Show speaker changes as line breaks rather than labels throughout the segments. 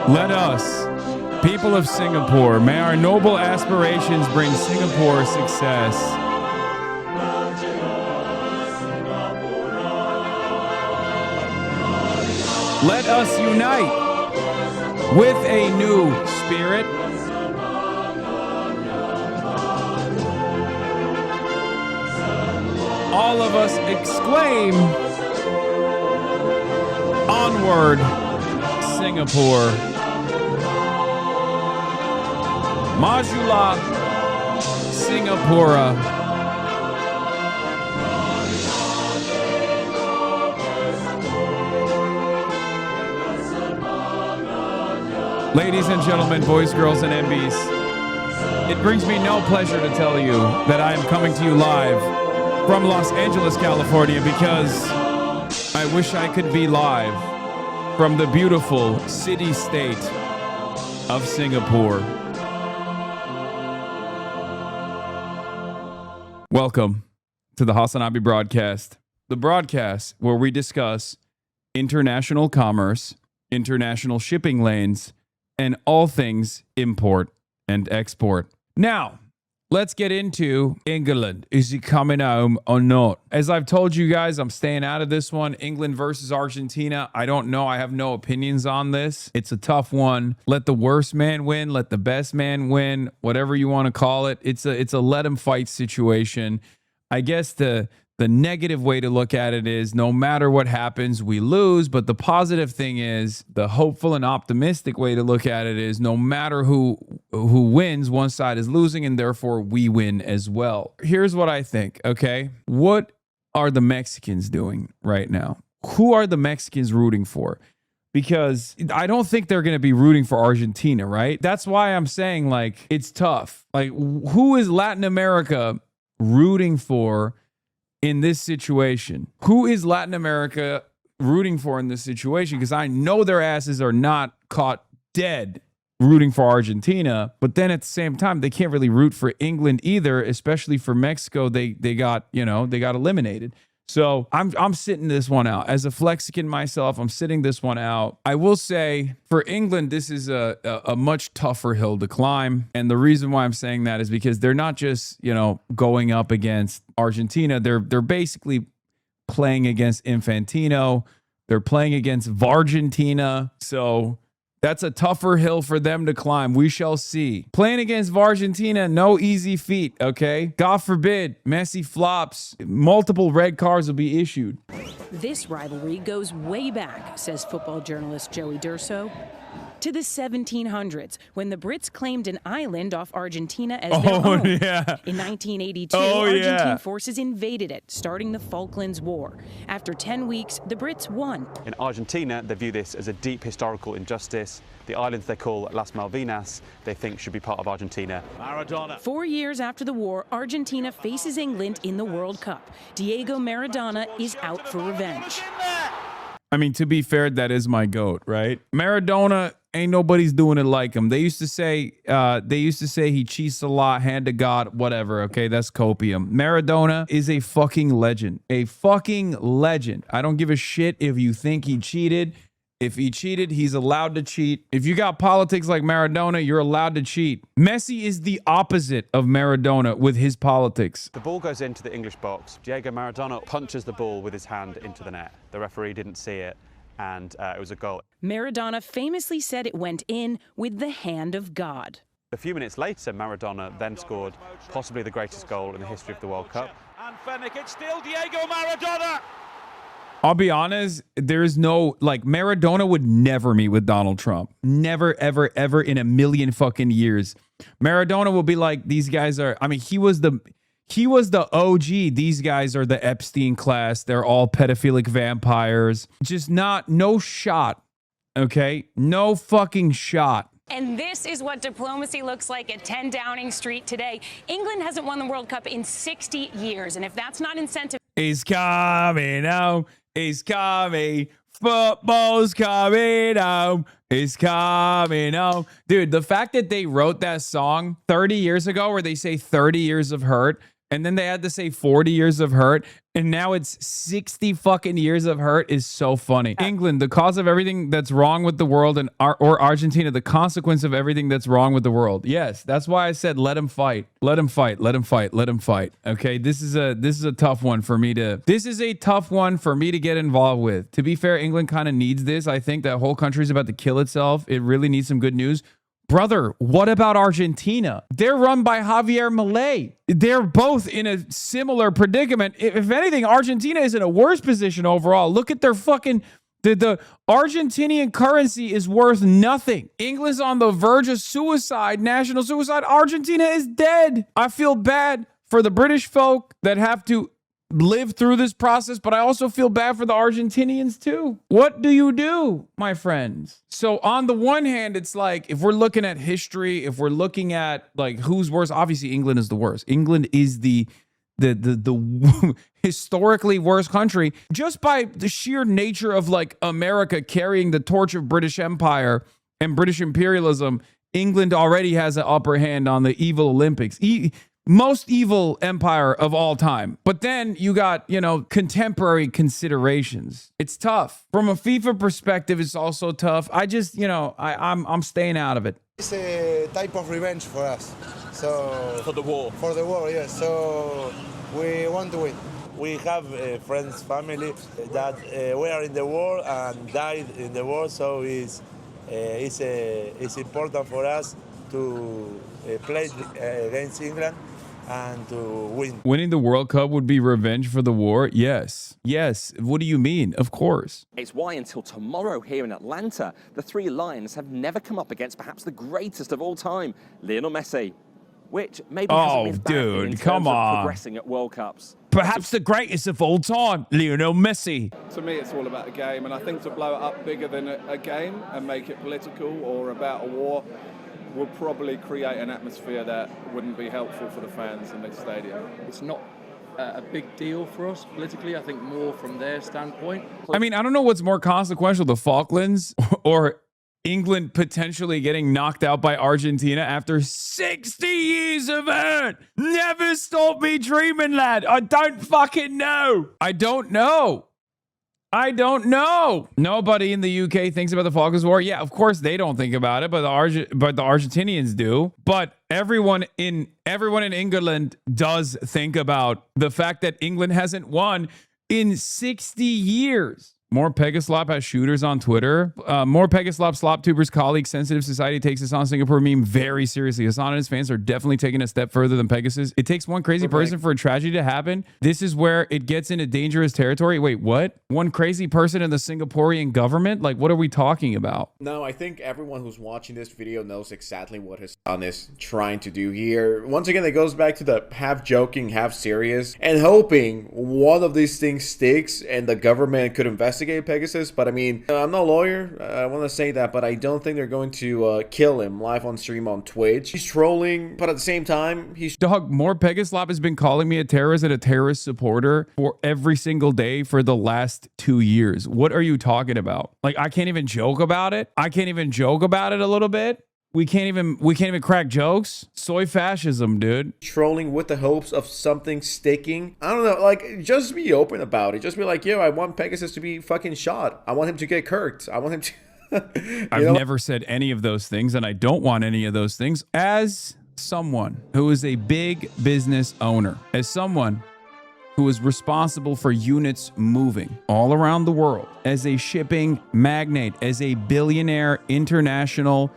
Let us, people of Singapore, may our noble aspirations bring Singapore success. Let us unite with a new spirit. All of us exclaim, onward, Singapore. Majula, Singapura. Ladies and gentlemen, boys, girls, and MBs, it brings me no pleasure to tell you that I am coming to you live from Los Angeles, California, because I wish I could be live from the beautiful city-state of Singapore. Welcome to the HasanDaily broadcast, the broadcast where we discuss international commerce, international shipping lanes, and all things import and export. Now, let's get into England. Is he coming home or not? As I've told you guys, I'm staying out of this one. England versus Argentina. I don't know. I have no opinions on this. It's a tough one. Let the worst man win. Let the best man win. Whatever you want to call it. It's a let him fight situation. I guess the negative way to look at it is no matter what happens, we lose. But the positive thing is, the hopeful and optimistic way to look at it is no matter who wins, one side is losing and therefore we win as well. Here's what I think, okay? What are the Mexicans doing right now? Who are the Mexicans rooting for? Because I don't think they're going to be rooting for Argentina, right? That's why I'm saying, like, it's tough. Like, who is Latin America rooting for in this situation? Who is Latin America rooting for in this situation? Because I know their asses are not caught dead rooting for Argentina, but then at the same time, they can't really root for England either, especially for Mexico. They got eliminated. So I'm sitting this one out. As a Flexican myself, I'm sitting this one out. I will say for England, this is a much tougher hill to climb. And the reason why I'm saying that is because they're not just, going up against Argentina. They're basically playing against Infantino. They're playing against Vargentina. So that's a tougher hill for them to climb. We shall see. Playing against Vargentina, no easy feat, okay? God forbid, Messi flops. Multiple red cards will be issued.
This rivalry goes way back, says football journalist Joey Durso, to the 1700s, when the Brits claimed an island off Argentina as their own.
Yeah.
In 1982, Argentine forces invaded it, starting the Falklands War. After 10 weeks, the Brits won.
In Argentina, they view this as a deep historical injustice. The islands they call Las Malvinas, they think should be part of Argentina.
Maradona. 4 years after the war, Argentina faces England in the World Cup. Diego Maradona is out for revenge.
I mean, to be fair, that is my GOAT, right? Maradona, ain't nobody's doing it like him. They used to say he cheats a lot, hand to God, whatever. Okay, that's copium. Maradona is a fucking legend. A fucking legend. I don't give a shit if you think he cheated. If he cheated, he's allowed to cheat. If you got politics like Maradona, you're allowed to cheat. Messi is the opposite of Maradona with his politics.
The ball goes into the English box. Diego Maradona punches the ball with his hand into the net. The referee didn't see it, and it was a goal.
Maradona famously said it went in with the hand of God.
A few minutes later, Maradona then scored possibly the greatest goal in the history of the World Cup.
And Fenwick, it's still Diego Maradona.
I'll be honest, there's no, Maradona would never meet with Donald Trump. Never, ever, ever in a million fucking years. Maradona will be like, these guys are, I mean, he was the OG. These guys are the Epstein class. They're all pedophilic vampires. Just no shot, okay? No fucking shot.
And this is what diplomacy looks like at 10 Downing Street today. England hasn't won the World Cup in 60 years. And if that's not incentive...
He's coming home. He's coming. Football's coming home. He's coming home. Dude, the fact that they wrote that song 30 years ago where they say 30 years of hurt And then they had to say 40 years of hurt. And now it's 60 fucking years of hurt is so funny. England, the cause of everything that's wrong with the world, and or Argentina, the consequence of everything that's wrong with the world. Yes, that's why I said let him fight. Let him fight. Let him fight. Let him fight. Okay, this is a tough one for me to get involved with. To be fair, England kind of needs this. I think that whole country's about to kill itself. It really needs some good news. Brother, what about Argentina? They're run by Javier Milei. They're both in a similar predicament. If anything, Argentina is in a worse position overall. Look at their fucking... The Argentinian currency is worth nothing. England's on the verge of suicide, national suicide. Argentina is dead. I feel bad for the British folk that have to live through this process, but I also feel bad for the Argentinians too. What do you do, my friends? So on the one hand, it's like, if we're looking at history, if we're looking at like who's worse, obviously England is the worst. England is the historically worst country just by the sheer nature of like America carrying the torch of British Empire and British imperialism. England already has an upper hand on the evil Olympics. Most evil empire of all time. But then you got, contemporary considerations. It's tough. From a FIFA perspective, it's also tough. I just, I'm staying out of it.
It's a type of revenge for us. So
For the war.
For the war, yes. So we want to win.
We have friends, family that were in the war and died in the war. So it's important for us to play against England and to win.
Winning the World Cup would be revenge for the war? Yes. Yes. What do you mean? Of course.
It's why until tomorrow here in Atlanta, the three Lions have never come up against perhaps the greatest of all time, Lionel Messi, which maybe hasn't been bad in terms of progressing at World Cups.
Perhaps the greatest of all time, Lionel Messi.
To me, it's all about a game, and I think to blow it up bigger than a game and make it political or about a war will probably create an atmosphere that wouldn't be helpful for the fans in this stadium.
It's not a big deal for us politically, I think more from their standpoint.
I mean, I don't know what's more consequential, the Falklands or England potentially getting knocked out by Argentina after 60 years of hurt. Never stop me dreaming, lad. I don't fucking know. I don't know. Nobody in the UK thinks about the Falklands War. Yeah, of course they don't think about it, but the Argentinians do. But everyone in England does think about the fact that England hasn't won in 60 years. MorePegaslop has shooters on Twitter. MorePegaslop, SlopTuber's colleague, Sensitive Society takes this on Singapore meme very seriously. Hasan and his fans are definitely taking a step further than Pegasus. It takes one crazy person for a tragedy to happen. This is where it gets into dangerous territory. Wait, what? One crazy person in the Singaporean government? Like, what are we talking about?
No, I think everyone who's watching this video knows exactly what Hasan is trying to do here. Once again, it goes back to the half joking, half serious, and hoping one of these things sticks and the government could investigate Pegasus. But I mean, I'm no lawyer, I want to say that, but I don't think they're going to kill him live on stream on Twitch. He's trolling, but at the same time, he's...
Dog, MorePegaslop has been calling me a terrorist and a terrorist supporter for every single day for the last 2 years. What are you talking about? Like, I can't even joke about it. I can't even joke about it a little bit. We can't even crack jokes. Soy fascism, dude.
Trolling with the hopes of something sticking. I don't know, like, just be open about it. Just be like, yo, I want Pegasus to be fucking shot. I want him to get kirked. I want him to...
I've never said any of those things, and I don't want any of those things. As someone who is a big business owner, as someone who is responsible for units moving all around the world, as a shipping magnate, as a billionaire international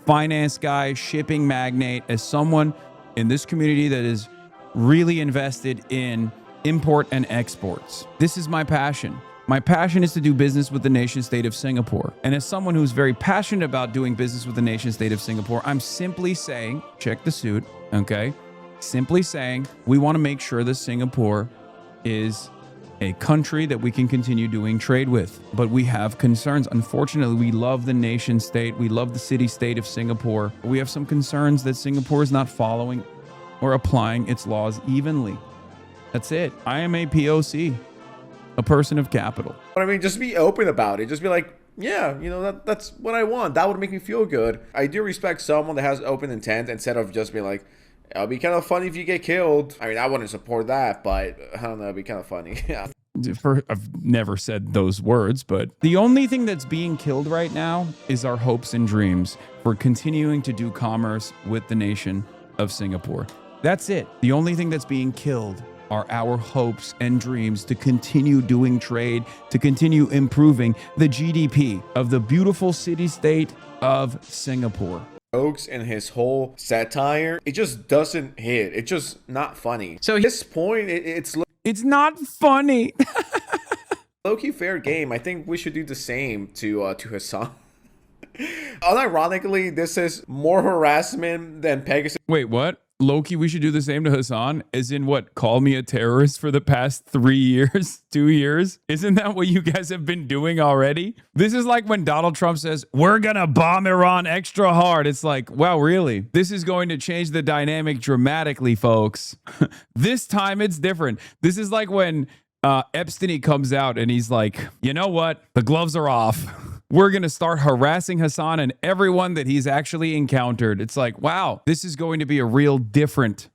finance guy, shipping magnate, as someone in this community that is really invested in import and exports. This is my passion. My passion is to do business with the nation state of Singapore. And as someone who's very passionate about doing business with the nation state of Singapore, I'm simply saying, check the suit, okay? Simply saying, we want to make sure that Singapore is a country that we can continue doing trade with. But we have concerns. Unfortunately, we love the nation state. We love the city state of Singapore. We have some concerns that Singapore is not following or applying its laws evenly. That's it. I am a POC, a person of capital.
But I mean, just be open about it. Just be like, yeah, you know, that's what I want. That would make me feel good. I do respect someone that has open intent instead of just being like, It'll be kind of funny if you get killed. I mean, I wouldn't support that, but I don't know, it'd be kind of funny.
I've never said those words, but the only thing that's being killed right now is our hopes and dreams for continuing to do commerce with the nation of Singapore. That's it. The only thing that's being killed are our hopes and dreams to continue doing trade, to continue improving the GDP of the beautiful city-state of Singapore.
Jokes and his whole satire, it just doesn't hit. It's just not funny. So at this point,
it's not funny.
Low-key fair game. I think we should do the same to HASAN. Unironically, this is more harassment than Pegasus.
Wait, what? Loki, we should do the same to HASAN? As in what? Call me a terrorist for the past 3 years, 2 years? Isn't that what you guys have been doing already? This is like when Donald Trump says, we're gonna bomb Iran extra hard. It's like, wow, really? This is going to change the dynamic dramatically, folks. This time it's different. This is like when Epstein comes out and he's like, you know what? The gloves are off. We're going to start harassing HASAN and everyone that he's actually encountered. It's like, wow, this is going to be a real different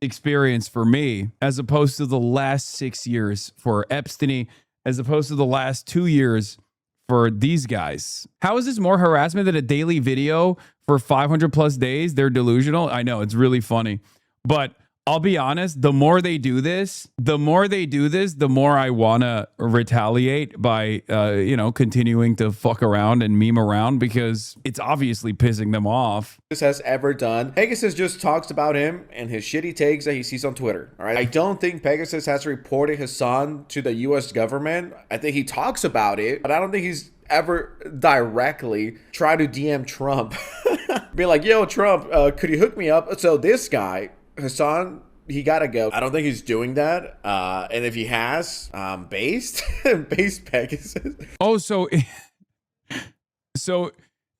experience for me as opposed to the last 6 years for Epstein, as opposed to the last 2 years for these guys. How is this more harassment than a daily video for 500 plus days? They're delusional. I know, it's really funny. But I'll be honest, the more they do this, the more I want to retaliate by, continuing to fuck around and meme around because it's obviously pissing them off.
This has ever done. Pegasus just talks about him and his shitty takes that he sees on Twitter. All right. I don't think Pegasus has reported HASAN to the US government. I think he talks about it, but I don't think he's ever directly tried to DM Trump. Be like, yo, Trump, could you hook me up? So this guy, HASAN, he gotta go. I don't think he's doing that. And if he has, based Pegasus.
Oh, so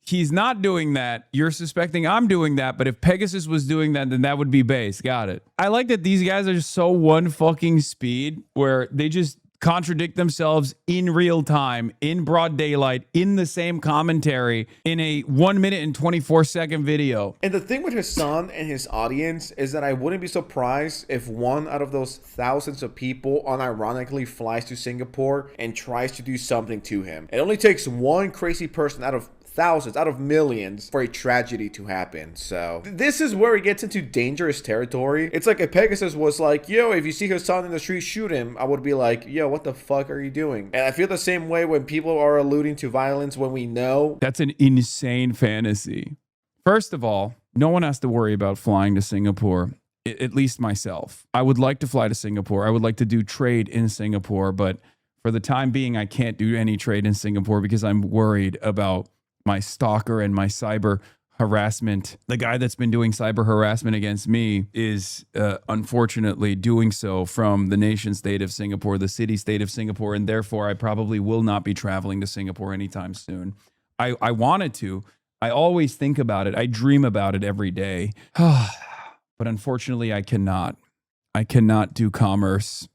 he's not doing that. You're suspecting I'm doing that, but if Pegasus was doing that, then that would be base. Got it. I like that these guys are so one fucking speed where they just contradict themselves in real time, in broad daylight, in the same commentary, in a 1 minute and 24-second video.
And the thing with HASAN and his audience is that I wouldn't be surprised if one out of those thousands of people unironically flies to Singapore and tries to do something to him. It only takes one crazy person out of thousands, out of millions, for a tragedy to happen. So this is where it gets into dangerous territory. It's like if Pegasus was like, yo, if you see HASAN in the street, shoot him, I would be like, yo, what the fuck are you doing? And I feel the same way when people are alluding to violence when we know.
That's an insane fantasy. First of all, no one has to worry about flying to Singapore, at least myself. I would like to fly to Singapore. I would like to do trade in Singapore, but for the time being, I can't do any trade in Singapore because I'm worried about my stalker and my cyber harassment. The guy that's been doing cyber harassment against me is unfortunately doing so from the nation state of Singapore, the city state of Singapore, and therefore I probably will not be traveling to Singapore anytime soon. I wanted to. I always think about it. I dream about it every day. But unfortunately, I cannot. I cannot do commerce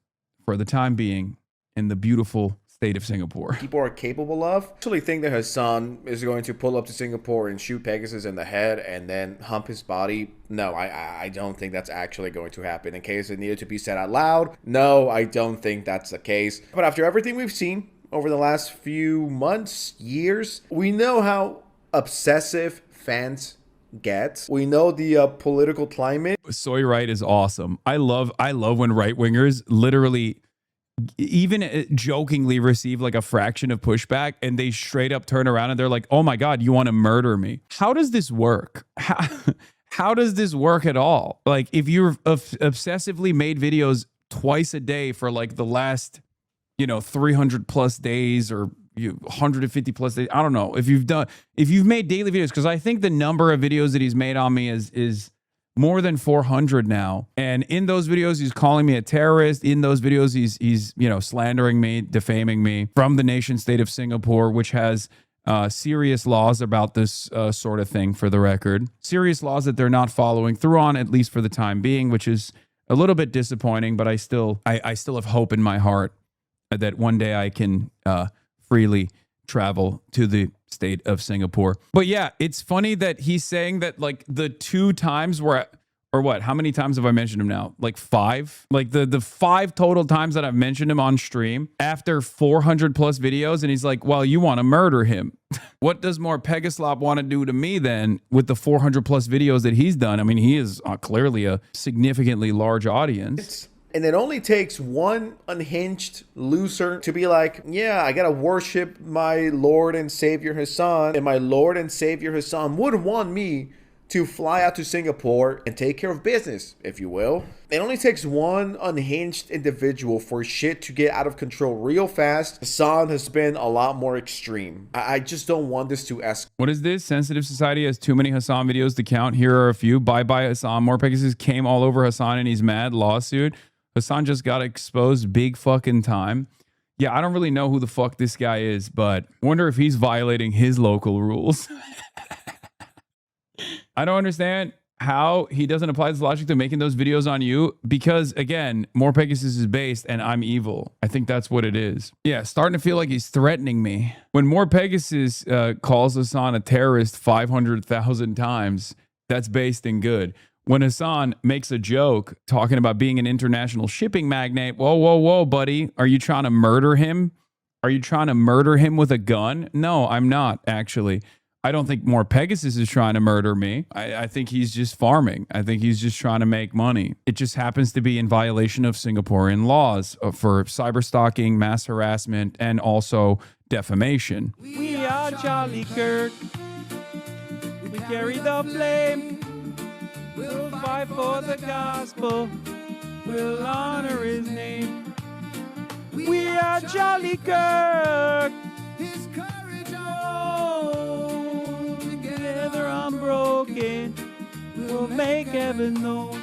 for the time being in the beautiful state of Singapore.
People are capable of. I actually think that HASAN is going to pull up to Singapore and shoot Pegasus in the head and then hump his body. No, I don't think that's actually going to happen. In case it needed to be said out loud, no, I don't think that's the case. But after everything we've seen over the last few months, years, we know how obsessive fans get. We know the political climate.
Soy Right is awesome. I love when right-wingers literally even jokingly receive like a fraction of pushback and they straight up turn around and they're like, oh my God, you want to murder me? How does this work? How does this work at all? Like if you've obsessively made videos twice a day for like the last, 300 plus days or 150 plus days, I don't know if you've made daily videos, because I think the number of videos that he's made on me is more than 400 now. And in those videos, he's calling me a terrorist. In those videos, he's slandering me, defaming me from the nation state of Singapore, which has serious laws about this sort of thing, for the record. Serious laws that they're not following through on, at least for the time being, which is a little bit disappointing, but I still have hope in my heart that one day I can freely travel to the state of Singapore. But yeah, it's funny that he's saying that like the 2 times or Or what? How many times have I mentioned him now? Like 5? Like the 5 total times that I've mentioned him on stream after 400 plus videos. And he's like, well, you want to murder him. What does MorePegaslop want to do to me then with the 400 plus videos that he's done? I mean, he is clearly a significantly large audience.
And it only takes one unhinged loser to be like, yeah, I gotta worship my Lord and Savior HASAN, and my Lord and Savior HASAN would want me to fly out to Singapore and take care of business, if you will. It only takes one unhinged individual for shit to get out of control real fast. HASAN has been a lot more extreme. I just don't want this to escalate.
What is this? Sensitive Society has too many HASAN videos to count. Here are a few. Bye-bye HASAN. MorePegasus came all over HASAN and he's mad. Lawsuit. HASAN just got exposed big fucking time. Yeah, I don't really know who the fuck this guy is, but wonder if he's violating his local rules. I don't understand how he doesn't apply this logic to making those videos on you because, again, MorePegasus is based and I'm evil. I think that's what it is. Yeah, starting to feel like he's threatening me. When MorePegasus calls HASAN a terrorist 500,000 times, that's based in good. When HASAN makes a joke talking about being an international shipping magnate, whoa, whoa, whoa, buddy. Are you trying to murder him? Are you trying to murder him with a gun? No, I'm not, actually. I don't think MorePegasus is trying to murder me. I think he's just farming. I think he's just trying to make money. It just happens to be in violation of Singaporean laws for cyber stalking, mass harassment, and also defamation.
We are Charlie Kirk. We carry the flame. We'll fight for the gospel. We'll honor his name. We are Charlie Kirk. His courage on. Together unbroken. We'll make heaven known.